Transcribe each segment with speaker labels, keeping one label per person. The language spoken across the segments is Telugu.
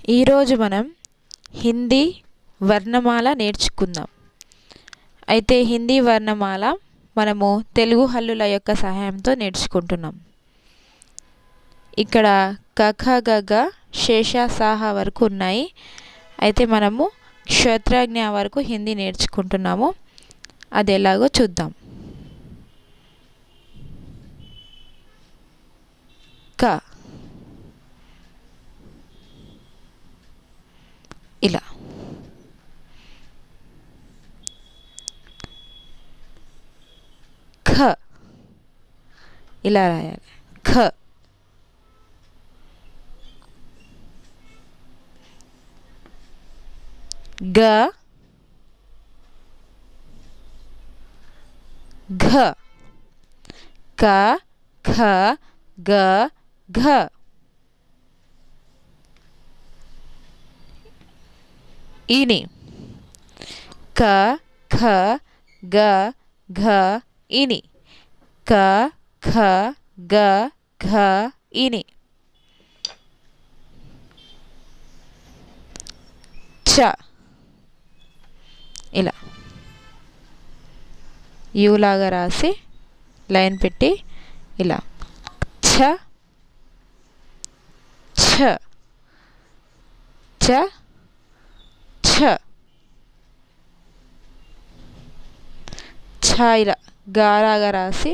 Speaker 1: ఈరోజు మనం హిందీ వర్ణమాల నేర్చుకుందాం. అయితే హిందీ వర్ణమాల మనము తెలుగు హల్లుల యొక్క సహాయంతో నేర్చుకుంటున్నాం. ఇక్కడ కఖ గగ శేష సాహ వరకు ఉన్నాయి. అయితే మనము క్షత్రజ్ఞ వరకు హిందీ నేర్చుకుంటున్నాము. అది ఎలాగో చూద్దాం. క ఇలా, ఖ ఇలా రాయాలి. ఖ, గ, ఘ, క, ఖ, గ, ఘ. ఇని, క, ఖ, గ, ఘ, ఇని, క, ఖ, గ, ఘ, ఇని. చ ఇలా యు లాగా రాసి లైన్ పెట్టి ఇలా ఛ ఛ చ ఛ. ఛ ఇలా గారాగా రాసి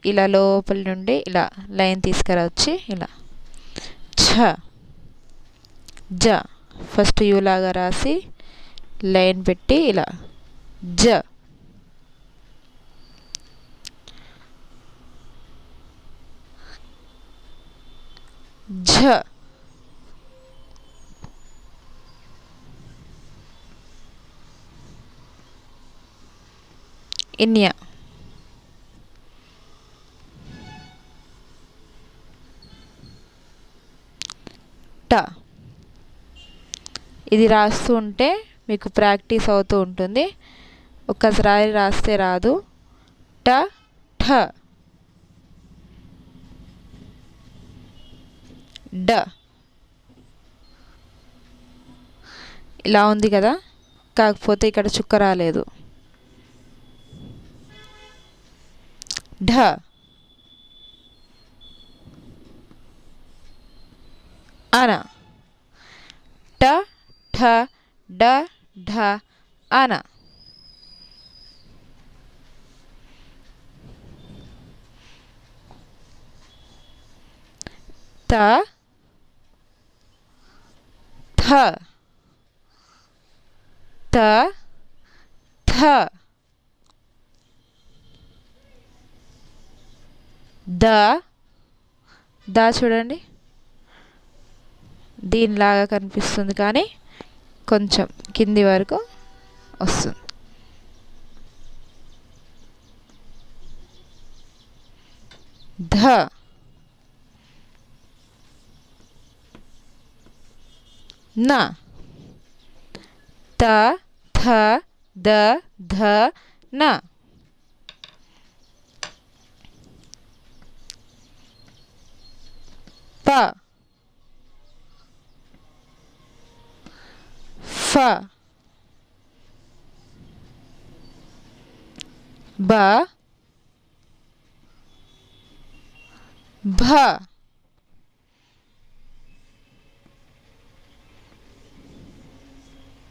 Speaker 1: ఇలా లోపల నుండి ఇలా లైన్ తీసుకురావచ్చి ఇలా ఛ. జ ఫస్ట్ యు లాగా రాసి లైన్ పెట్టి ఇలా జ. ఝ ఇన్య. ట ఇది రాస్తూ ఉంటే మీకు ప్రాక్టీస్ అవుతూ ఉంటుంది. ఒక్కసారి రాస్తే రాదు. ట ఠ డ ఇలా ఉంది కదా, కాకపోతే ఇక్కడ చుక్క రాలేదు. ఢ అన. ట ఠ డ ఢ అన. త థ త థ ద ద చూడండి, దీనిలాగా కనిపిస్తుంది కానీ కొంచెం కింది వరకు వస్తుంది. ధ న. త థ ద ధ న. ప ఫ బ భ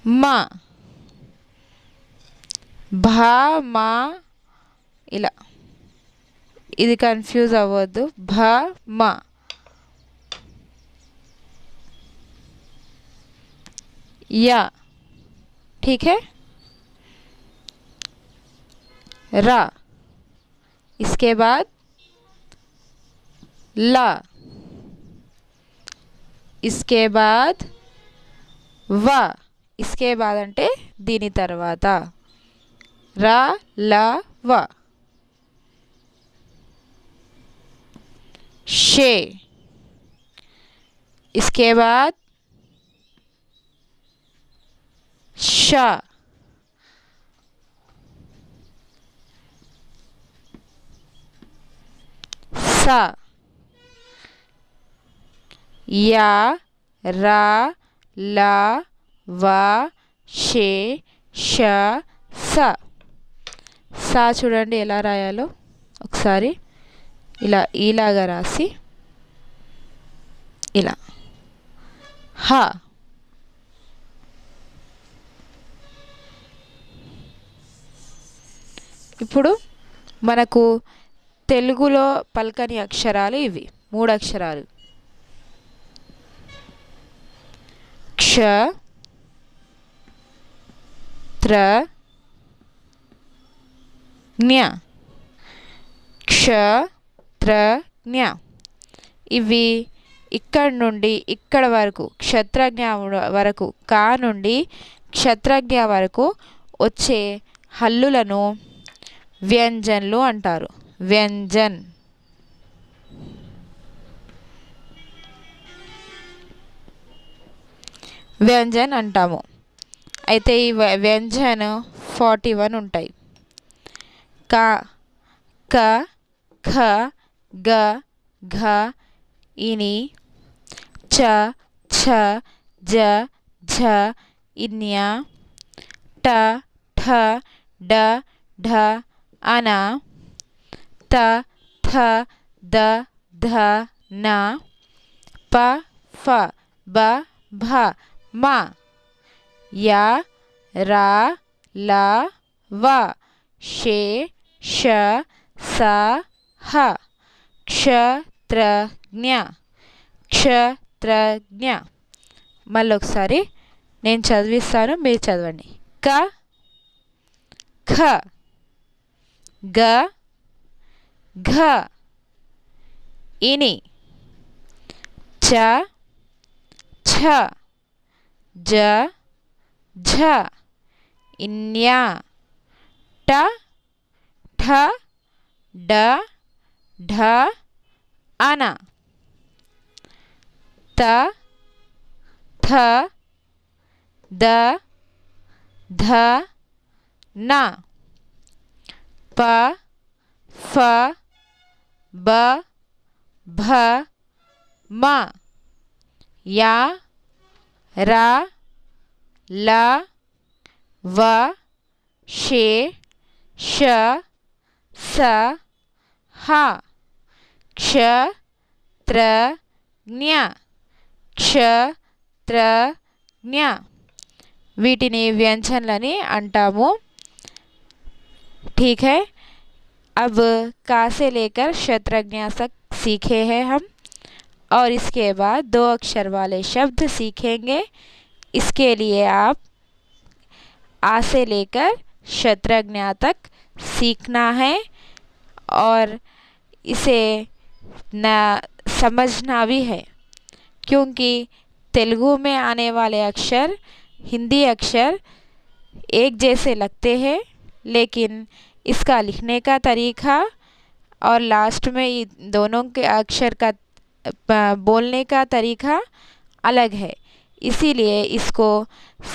Speaker 1: మ భ మ ఇలా. ఇది కన్ఫ్యూజ్ అవ్వద్దు. భ మ. या ठीक है. रा, इसके बाद ला, इसके बाद वा. इसके बाद అంటే దీని తర్వాత రా లా వ. షే, इसके बाद ష. స, యా రా లా వా షే ష స. సా చూడండి ఎలా రాయాలో ఒకసారి. ఇలా ఈలాగా రాసి ఇలా హ. ఇప్పుడు మనకు తెలుగులో పలకని అక్షరాలు ఇవి 3 అక్షరాలు. క్ష త్ర జ్ఞ. క్ష త్ర జ్ఞ. ఇవి ఇక్కడి నుండి ఇక్కడ వరకు క్షత్రజ్ఞ వరకు, కా నుండి క్షత్రజ్ఞ వరకు వచ్చే హల్లులను వ్యంజన్లు అంటారు. వ్యంజన్. వ్యంజన్ అంటాము. అయితే ఈ వ్యంజన్ 41 ఉంటాయి. క క ఖ గ ఘ ఇని చ ఛ జ ఝ ఇన్య ట ఠ డ ఢ అన త థ ద ధ న ప ఫ బ భ మ యా రా లా వ షే ష స హ. క్షత్రజ్ఞ. క్షత్రజ్ఞ. మళ్ళీ ఒకసారి నేను చదివిస్తాను, మీరు చదవండి. క ఖ గ ఘ ఇని చ ఛ జ ఝ ఇన్య ట ఠ డ ఢ అన త థ ద ధ న ప ఫ బ భ మ యా రా లా వ షే ష స హ. క్షత్రజ్ఞ. క్షత్రజ్ఞ. వీటిని వ్యంజనలని అంటాము. ठीक है, अब का से लेकर क्षत्रज्ञ तक सीखे हैं हम, और इसके बाद 2 अक्षर वाले शब्द सीखेंगे. इसके लिए आप आ से लेकर क्षत्रज्ञ तक सीखना है और इसे समझना भी है, क्योंकि तेलुगु में आने वाले अक्षर हिंदी अक्षर एक जैसे लगते हैं, लेकिन इसका लिखने का तरीका और लास्ट में ये दोनों के अक्षर का बोलने का तरीका अलग है. इसीलिए इसको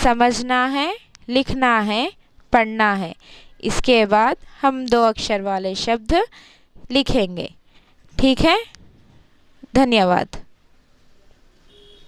Speaker 1: समझना है, लिखना है, पढ़ना है. इसके बाद हम 2 अक्षर वाले शब्द लिखेंगे. ठीक है, धन्यवाद.